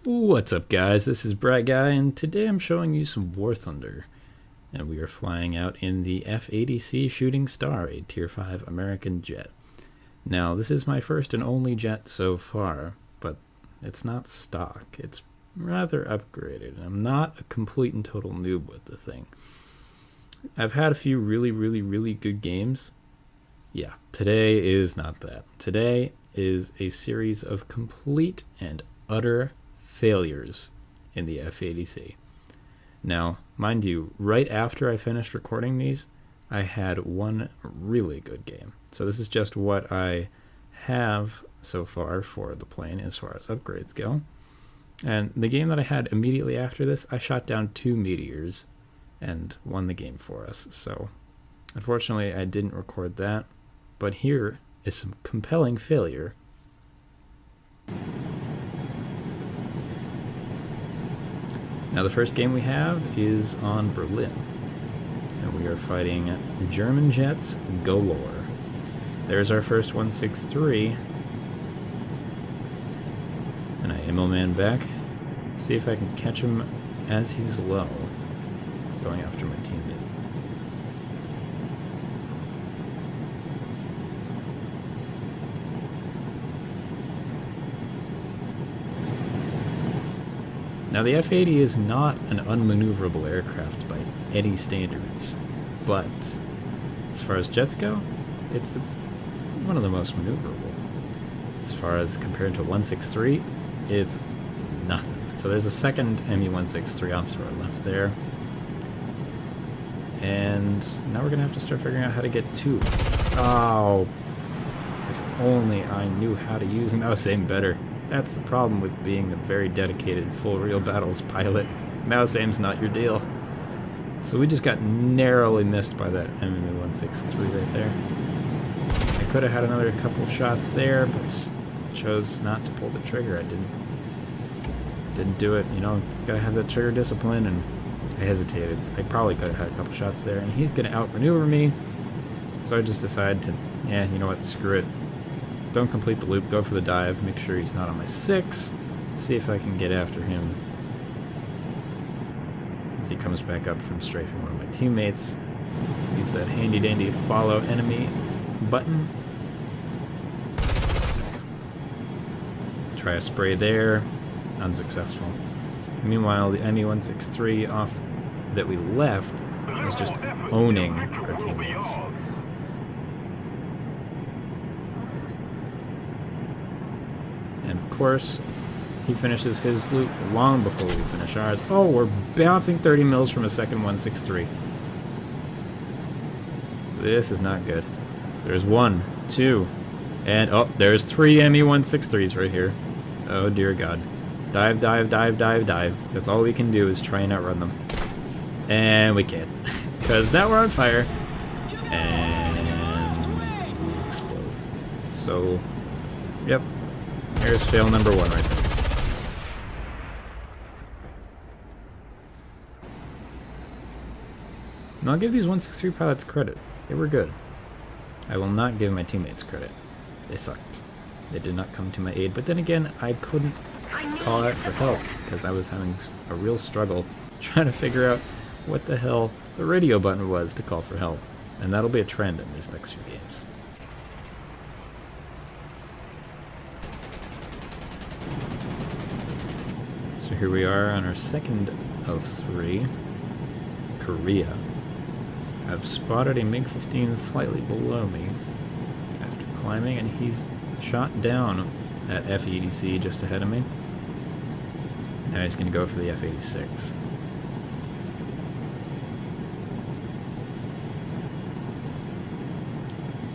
What's up, guys? This is Bright Guy, and today I'm showing you some War Thunder. And we are flying out in the F-80C Shooting Star, a Tier 5 American jet. Now, this is my first and only jet so far, but it's not stock. It's rather upgraded, and I'm not a complete and total noob with the thing. I've had a few really good games. Yeah, today is not that. Today is a series of complete and utter failures in the F-80C. Now, mind you, right after I finished recording these, I had one really good game. So this is just what I have so far for the plane as far as upgrades go. And the game that I had immediately after this, I shot down 2 meteors and won the game for us. So unfortunately, I didn't record that. But here is some compelling failure. Now the first game we have is on Berlin, and we are fighting German jets galore. There's our first 163, and I ammo man back. See if I can catch him as he's low, going after my teammate. Now the F-80 is not an unmaneuverable aircraft by any standards, but as far as jets go, it's one of the most maneuverable. As far as compared to 163, it's nothing. So there's a second Me-163 off to our left there. And now we're going to have to start figuring out how to get to it. Oh, if only I knew how to use mouse aim better. That's the problem with being a very dedicated full real battles pilot. Mouse aim's not your deal. So we just got narrowly missed by that Me-163 right there. I could have had another couple shots there, but just chose not to pull the trigger. I didn't do it. You know, gotta have that trigger discipline, and I hesitated. I probably could have had a couple shots there, and he's gonna outmaneuver me. So I just decided to, yeah, you know what, screw it. Don't complete the loop, go for the dive, make sure he's not on my 6, see if I can get after him as he comes back up from strafing one of my teammates. Use that handy dandy follow enemy button. Try a spray there, unsuccessful. Meanwhile, the Me-163 off that we left is just owning our teammates. And of course, he finishes his loop long before we finish ours. Oh, we're bouncing 30 mils from a second 163. This is not good. So there's 1, 2, and oh, there's 3 Me-163s right here. Oh dear God. Dive, dive, dive, dive, dive. That's all we can do is try and outrun them. And we can't. Because now we're on fire. And we explode. So, yep. Here's fail number 1 right there. And I'll give these 163 pilots credit. They were good. I will not give my teammates credit. They sucked. They did not come to my aid. But then again, I couldn't call out for help because I was having a real struggle trying to figure out what the hell the radio button was to call for help. And that'll be a trend in these next few games. So here we are on our second of 3, Korea. I've spotted a MiG-15 slightly below me after climbing, and he's shot down at F-80C just ahead of me. Now he's going to go for the F-86.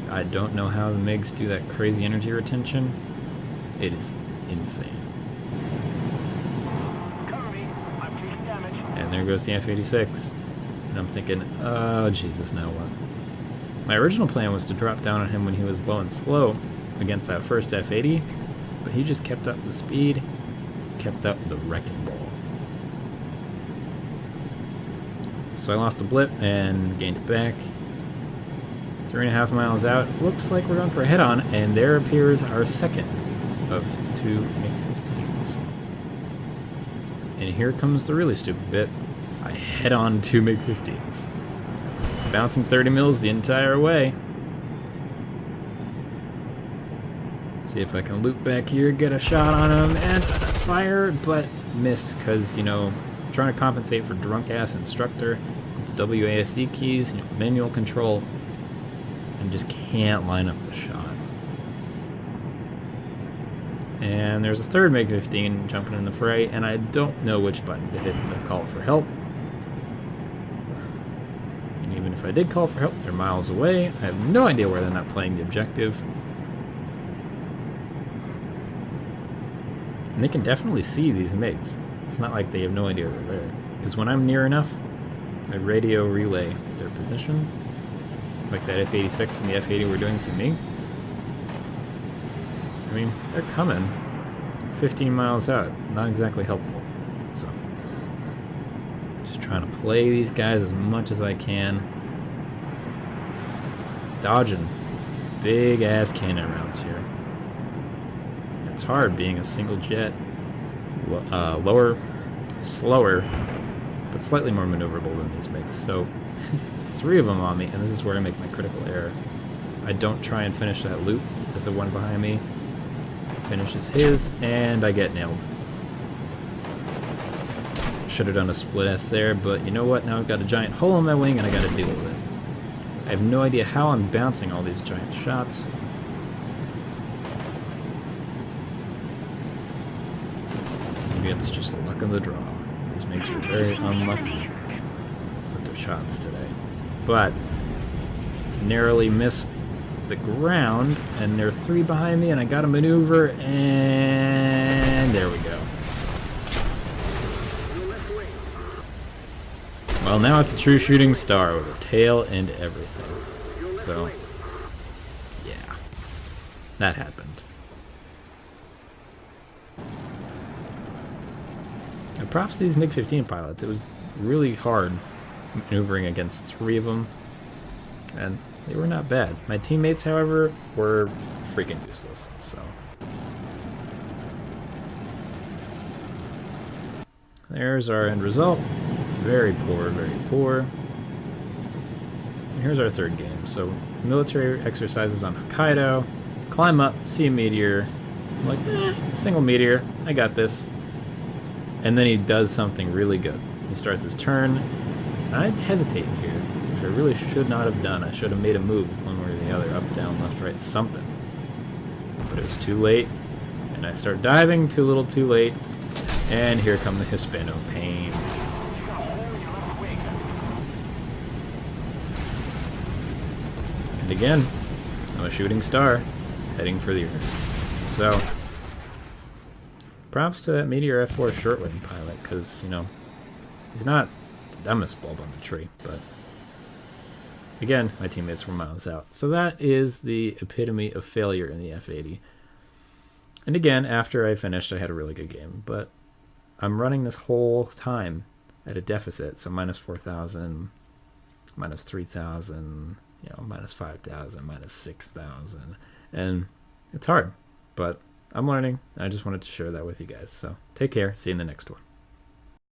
I don't know how the MiGs do that crazy energy retention. It is insane. And there goes the F-86. And I'm thinking, oh Jesus, now what? My original plan was to drop down on him when he was low and slow against that first F-80, but he just kept up the speed, kept up the wrecking ball. So I lost a blip and gained it back. 3.5 miles out, looks like we're going for a head-on, and there appears our second of 2 MiG-15s. And here comes the really stupid bit. I head on 2 MiG-15s. Bouncing 30 mils the entire way. See if I can loop back here, get a shot on him, and fire, but miss, because, you know, I'm trying to compensate for drunk-ass instructor with the WASD keys, you know, manual control, and just can't line up the shot. And there's a third MiG-15 jumping in the fray, and I don't know which button to hit to call for help. And even if I did call for help, they're miles away. I have no idea where they're not playing the objective. And they can definitely see these MiGs. It's not like they have no idea they're there. Because when I'm near enough, I radio relay their position. Like that F-86 and the F-80 were doing for me. I mean, they're coming 15 miles out. Not exactly helpful. So, just trying to play these guys as much as I can. Dodging big ass cannon rounds here. It's hard being a single jet. Lower, slower, but slightly more maneuverable than these MiGs. So, 3 of them on me, and this is where I make my critical error. I don't try and finish that loop as the one behind me finishes his, and I get nailed. Should have done a split S there, but you know what? Now I've got a giant hole in my wing, and I got to deal with it. I have no idea how I'm bouncing all these giant shots. Maybe it's just the luck of the draw. These MiGs are very unlucky with their shots today. But narrowly missed the ground, and there are 3 behind me, and I got to maneuver, and there we go. Well, now it's a true shooting star with a tail and everything. So, yeah, that happened. And props to these MiG-15 pilots. It was really hard maneuvering against 3 of them, and they were not bad. My teammates, however, were freaking useless, so. There's our end result. Very poor, very poor. And here's our 3rd game. So, military exercises on Hokkaido. Climb up, see a meteor. I'm like, single meteor, I got this. And then he does something really good. He starts his turn. And I hesitate here, which I really should not have done. I should have made a move one way or the other, up, down, left, right, something. But it was too late. And I start diving too little too late. And here come the Hispano pain. And again, I'm a shooting star, heading for the Earth. So, props to that Meteor F4 short-wing pilot, because, you know, he's not the dumbest bulb on the tree, but again, my teammates were miles out. So that is the epitome of failure in the F-80. And again, after I finished, I had a really good game, but I'm running this whole time at a deficit, so minus 4,000, minus 3,000, you know, minus 5,000, minus 6,000, and it's hard, but I'm learning. I just wanted to share that with you guys. So take care. See you in the next one.